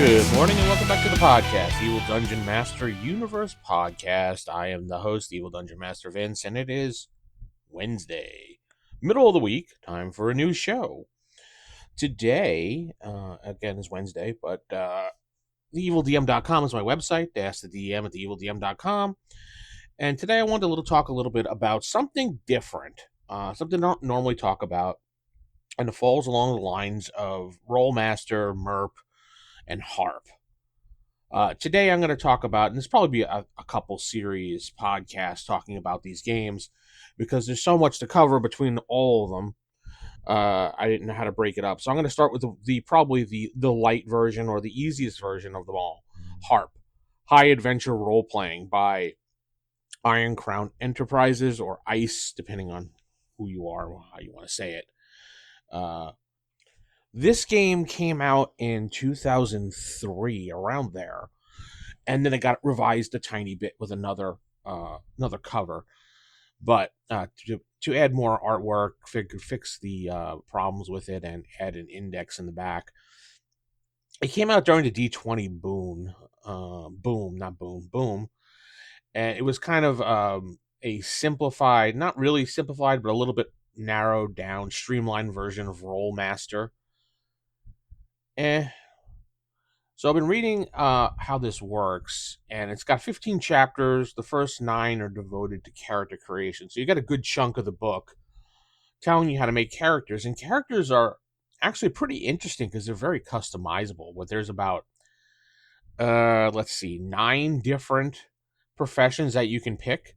Good morning and welcome back to the podcast, Evil Dungeon Master Universe Podcast. I am the host, Evil Dungeon Master Vince, and it is Wednesday, middle of the week, time for a new show. Today, again, is Wednesday, but theevildm.com is my website. Ask the DM at theevildm.com. And today I wanted to talk a little bit about something different, something I don't normally talk about, and it falls along the lines of Rolemaster, MERP, and HARP. Today I'm going to talk about, and there's probably be a couple series podcasts talking about these games because there's so much to cover between all of them. I didn't know how to break it up, so I'm going to start with probably the light version or the easiest version of them all. HARP, High Adventure Role Playing by Iron Crown Enterprises, or ICE, depending on who you are or how you want to say it. This game came out in 2003, around there, and then it got revised a tiny bit with another cover. But to add more artwork, fix the problems with it, and add an index in the back. It came out during the D20 boom, and it was kind of a simplified, not really simplified, but a little bit narrowed down, streamlined version of Rolemaster. So I've been reading how this works, and it's got 15 chapters. The first 9 are devoted to character creation. So you got a good chunk of the book telling you how to make characters, and characters are actually pretty interesting because they're very customizable. But there's about, 9 different professions that you can pick,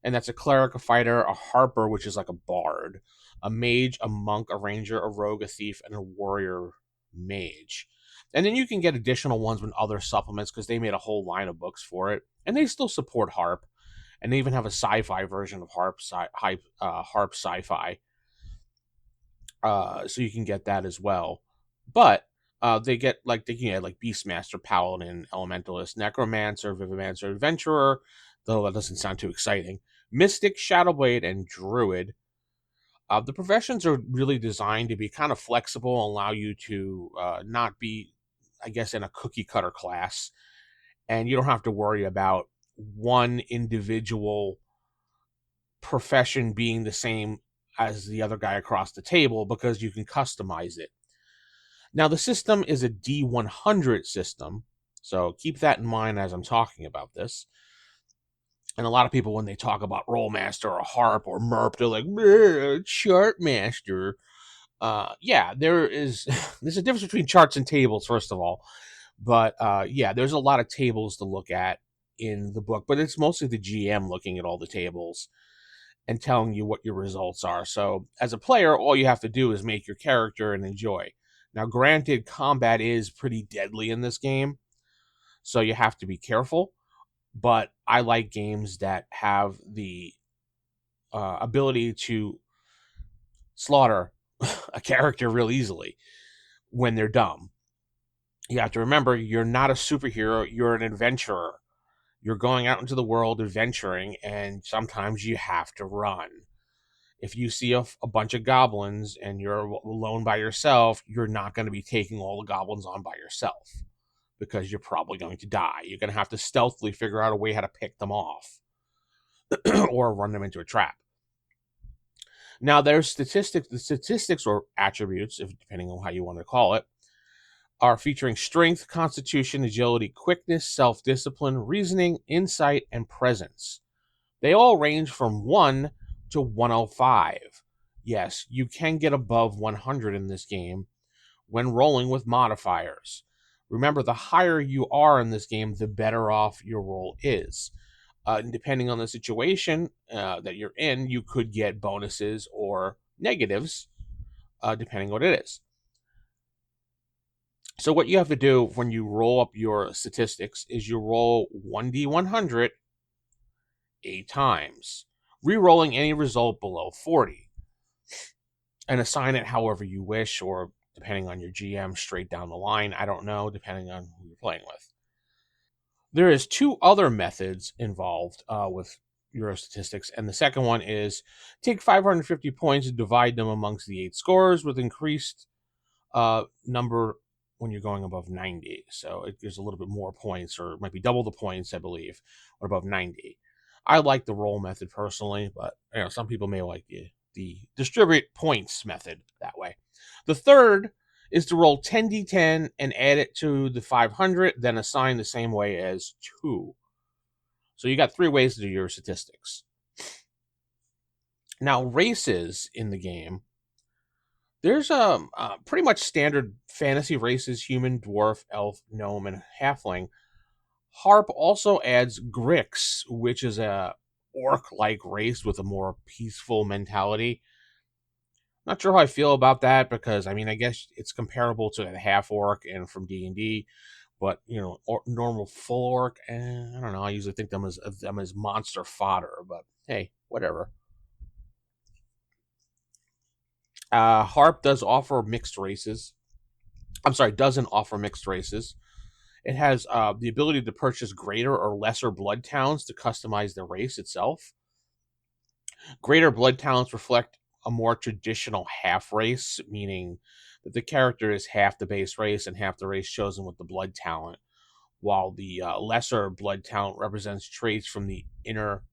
and that's a cleric, a fighter, a harper, which is like a bard, a mage, a monk, a ranger, a rogue, a thief, and a warrior mage. And then you can get additional ones with other supplements because they made a whole line of books for it. And they still support HARP. And they even have a sci-fi version of HARP Sci-Fi. So you can get that as well. But they can get Beastmaster, Paladin, Elementalist, Necromancer, Vivimancer, Adventurer, though that doesn't sound too exciting, Mystic, Shadowblade, and Druid. The professions are really designed to be kind of flexible and allow you to not be, I guess, in a cookie cutter class. And you don't have to worry about one individual profession being the same as the other guy across the table because you can customize it. Now, the system is a D100 system, so keep that in mind as I'm talking about this. And a lot of people, when they talk about Rolemaster or HARP or MERP, they're like, Chartmaster. Yeah, there's a difference between charts and tables, first of all. But yeah, there's a lot of tables to look at in the book, but it's mostly the GM looking at all the tables and telling you what your results are. So as a player, all you have to do is make your character and enjoy. Now, granted, combat is pretty deadly in this game, so you have to be careful. But I like games that have the ability to slaughter a character real easily when they're dumb. You have to remember, you're not a superhero, you're an adventurer. You're going out into the world adventuring, and sometimes you have to run. If you see a bunch of goblins and you're alone by yourself, you're not going to be taking all the goblins on by yourself because you're probably going to die. You're going to have to stealthily figure out a way how to pick them off or run them into a trap. Now, there's statistics. The statistics or attributes, depending on how you want to call it, are featuring strength, constitution, agility, quickness, self-discipline, reasoning, insight, and presence. They all range from 1 to 105. Yes, you can get above 100 in this game when rolling with modifiers. Remember, the higher you are in this game, the better off your roll is. Depending on the situation that you're in, you could get bonuses or negatives, depending on what it is. So what you have to do when you roll up your statistics is you roll 1d100 8 times, re-rolling any result below 40, and assign it however you wish, or depending on your GM, straight down the line. I don't know, depending on who you're playing with. There is 2 other methods involved with your statistics, and the second one is take 550 points and divide them amongst the 8 scorers with increased number when you're going above 90. So it gives a little bit more points, or it might be double the points, I believe, or above 90. I like the roll method personally, but some people may like the distribute points method that way. The third is to roll 10d10 and add it to the 500, then assign the same way as 2. So you got 3 ways to do your statistics. Now, races in the game, there's pretty much standard fantasy races: human, dwarf, elf, gnome, and halfling. HARP also adds Grix, which is a orc-like race with a more peaceful mentality. Not sure how I feel about that, because I guess it's comparable to a half orc and from D&D, but normal full orc, I don't know. I usually think them as monster fodder, but hey, whatever. HARP doesn't offer mixed races. Doesn't offer mixed races. It has the ability to purchase greater or lesser blood talents to customize the race itself. Greater blood talents reflect a more traditional half race, meaning that the character is half the base race and half the race chosen with the blood talent, while the lesser blood talent represents traits from the inner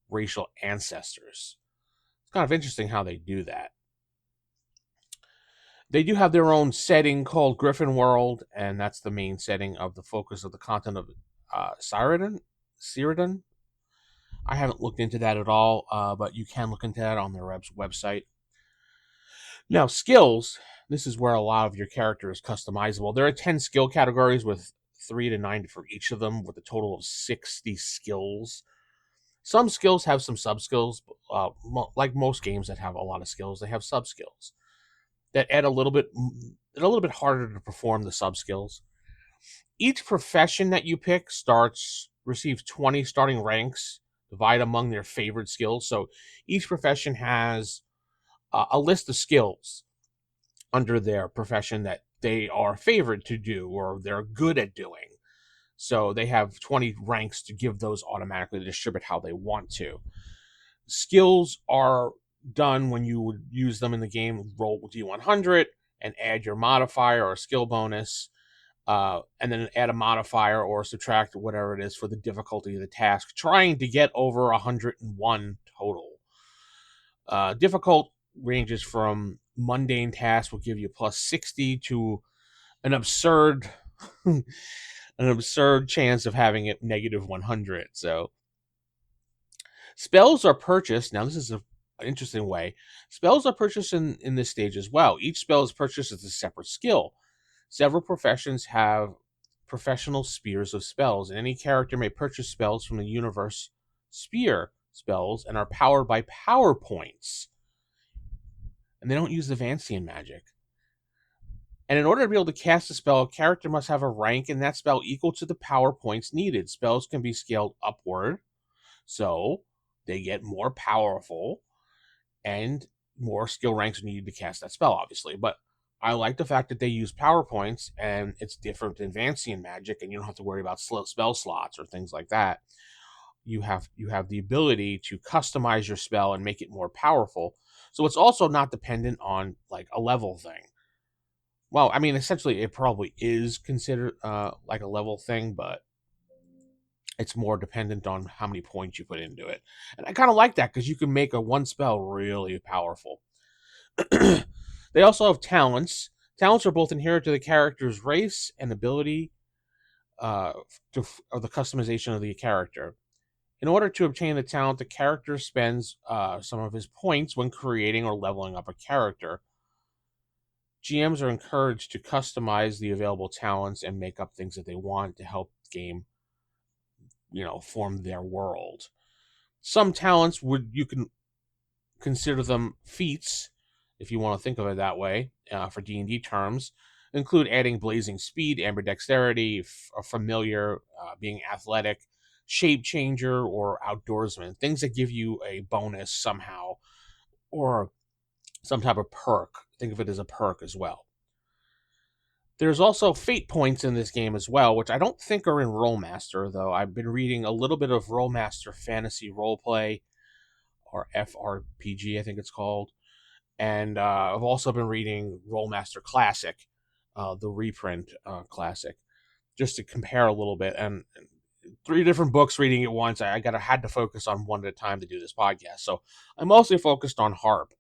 racial ancestors. It's kind of interesting how they do that. They do have their own setting called Griffin World, and that's the main setting of the focus of the content of Cyrodiil. I haven't looked into that at all, but you can look into that on their website. Now, skills. This is where a lot of your character is customizable. There are 10 skill categories with 3 to 9 for each of them, with a total of 60 skills. Some skills have some sub-skills, like most games that have a lot of skills, they have sub-skills that add a little bit harder to perform the sub-skills. Each profession that you pick receives 20 starting ranks, divide among their favorite skills. So each profession has a list of skills under their profession that they are favored to do or they're good at doing. So they have 20 ranks to give those automatically to distribute how they want to. Skills are done when you would use them in the game. Roll D100 and add your modifier or skill bonus, and then add a modifier or subtract whatever it is for the difficulty of the task, trying to get over 101 total. Difficult ranges from mundane tasks will give you plus 60 to an absurd chance of having it negative 100. So spells are purchased. Now, this is an interesting way. Spells are purchased in this stage as well. Each spell is purchased as a separate skill. Several professions have professional spears of spells, and any character may purchase spells from the universe spear spells and are powered by power points. And they don't use the Vancian magic. And in order to be able to cast a spell, a character must have a rank in that spell equal to the power points needed. Spells can be scaled upward, so they get more powerful, and more skill ranks are needed to cast that spell, obviously. But I like the fact that they use power points, and it's different than Vancian magic, and you don't have to worry about spell slots or things like that. You have the ability to customize your spell and make it more powerful. So it's also not dependent on like a level thing. Well, essentially, it probably is considered like a level thing, but it's more dependent on how many points you put into it. And I kind of like that, because you can make one spell really powerful. They also have talents. Talents are both inherent to the character's race and ability or the customization of the character. In order to obtain the talent, the character spends some of his points when creating or leveling up a character. GMs are encouraged to customize the available talents and make up things that they want to help the game, form their world. Some talents you can consider them feats, if you want to think of it that way, for D&D terms, include adding blazing speed, ambidexterity, familiar, being athletic, shape changer, or outdoorsman. Things that give you a bonus somehow, or some type of perk. Think of it as a perk as well. There's also fate points in this game as well, which I don't think are in Rolemaster, though. I've been reading a little bit of Rolemaster Fantasy Roleplay, or FRPG, I think it's called. And I've also been reading Rolemaster Classic, the reprint classic, just to compare a little bit. And 3 different books reading at once. I had to focus on one at a time to do this podcast. So I'm mostly focused on HARP.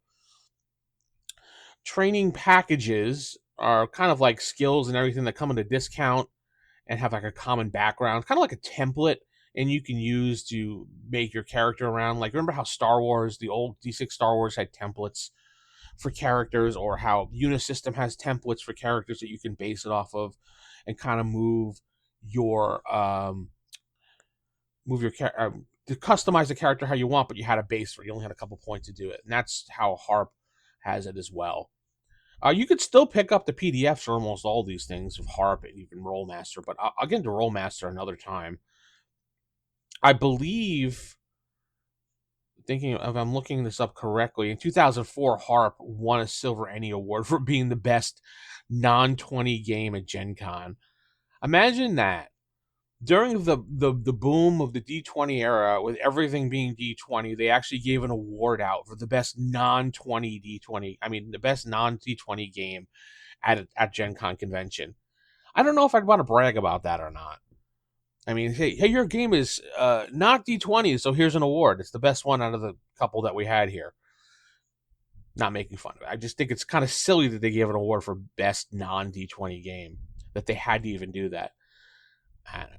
Training packages are kind of like skills and everything that come at a discount and have like a common background, kind of like a template, and you can use to make your character around. Like, remember how Star Wars, the old D6 Star Wars, had templates for characters, or how Unisystem has templates for characters that you can base it off of and kind of your to customize the character how you want, but you had a base for it. You only had a couple points to do it, and that's how HARP has it as well. You could still pick up the PDFs for almost all these things of HARP and even Rolemaster, but I'll get into Rolemaster another time. I believe, thinking if I'm looking this up correctly, in 2004, HARP won a Silver Any Award for being the best non-20 game at Gen Con. Imagine that. During the boom of the D20 era, with everything being D20, they actually gave an award out for the best non-20 D20. I mean, the best non-D20 game at Gen Con convention. I don't know if I'd want to brag about that or not. I mean, hey, your game is not D20, so here's an award. It's the best one out of the couple that we had here. Not making fun of it. I just think it's kind of silly that they gave an award for best non-D20 game, that they had to even do that. I don't know.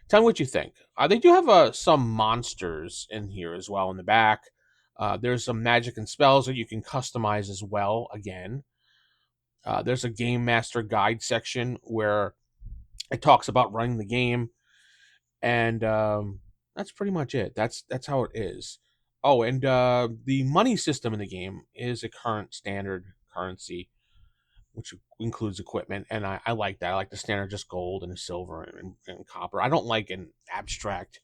Tell me what you think. They do have some monsters in here as well in the back. There's some magic and spells that you can customize as well, again. There's a Game Master Guide section where it talks about running the game. And that's pretty much it. That's how it is. Oh, and the money system in the game is a current standard currency, which includes equipment, and I like that. I like the standard just gold and silver and copper. I don't like an abstract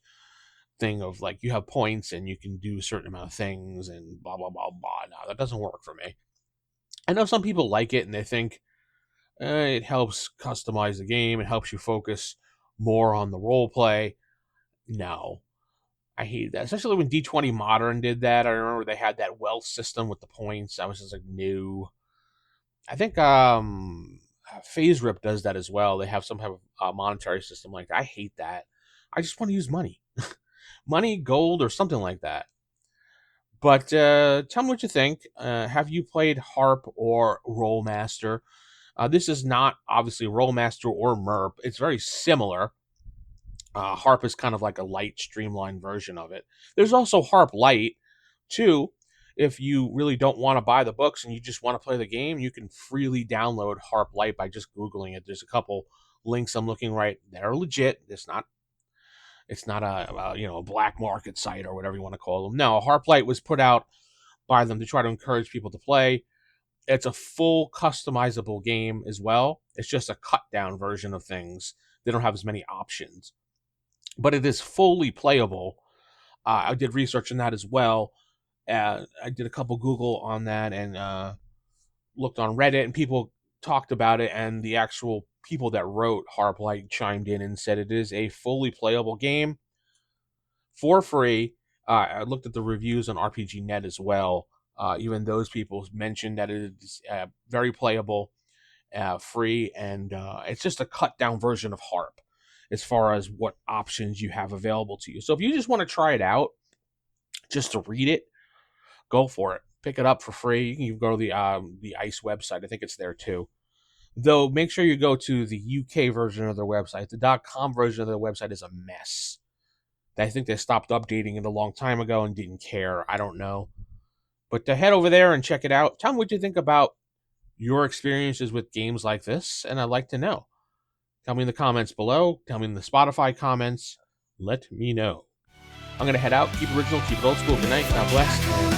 thing of like you have points and you can do a certain amount of things and blah blah blah blah. No, that doesn't work for me. I know some people like it and they think it helps customize the game. It helps you focus more on the role play. No, I hate that, especially when D20 Modern did that. I remember they had that wealth system with the points. I was just like, no. I think Phase Rip does that as well. They have some type of monetary system like that. I hate that. I just want to use money. Money, gold, or something like that. But tell me what you think. Have you played HARP or Rolemaster? This is not obviously Rolemaster or MERP. It's very similar. HARP is kind of like a light, streamlined version of it. There's also HARP Lite, too. If you really don't want to buy the books and you just want to play the game, you can freely download HARP Lite by just Googling it. There's a couple links I'm looking right. They're legit. It's not a black market site or whatever you want to call them. No, HARP Lite was put out by them to try to encourage people to play. It's a full customizable game as well. It's just a cut down version of things. They don't have as many options, but it is fully playable. I did research on that as well. I did a couple Google on that and looked on Reddit, and people talked about it, and the actual people that wrote HARP Lite chimed in and said it is a fully playable game for free. I looked at the reviews on RPG Net as well. Even those people mentioned that it is very playable, free, and it's just a cut down version of HARP as far as what options you have available to you. So if you just want to try it out, just to read it, go for it. Pick it up for free. You can go to the ICE website. I think it's there too. Though make sure you go to the UK version of their website. The .com version of their website is a mess. I think they stopped updating it a long time ago and didn't care. I don't know. But to head over there and check it out. Tell me what you think about your experiences with games like this, and I'd like to know. Tell me in the comments below. Tell me in the Spotify comments. Let me know. I'm going to head out. Keep it original. Keep it old school. Good night. God bless.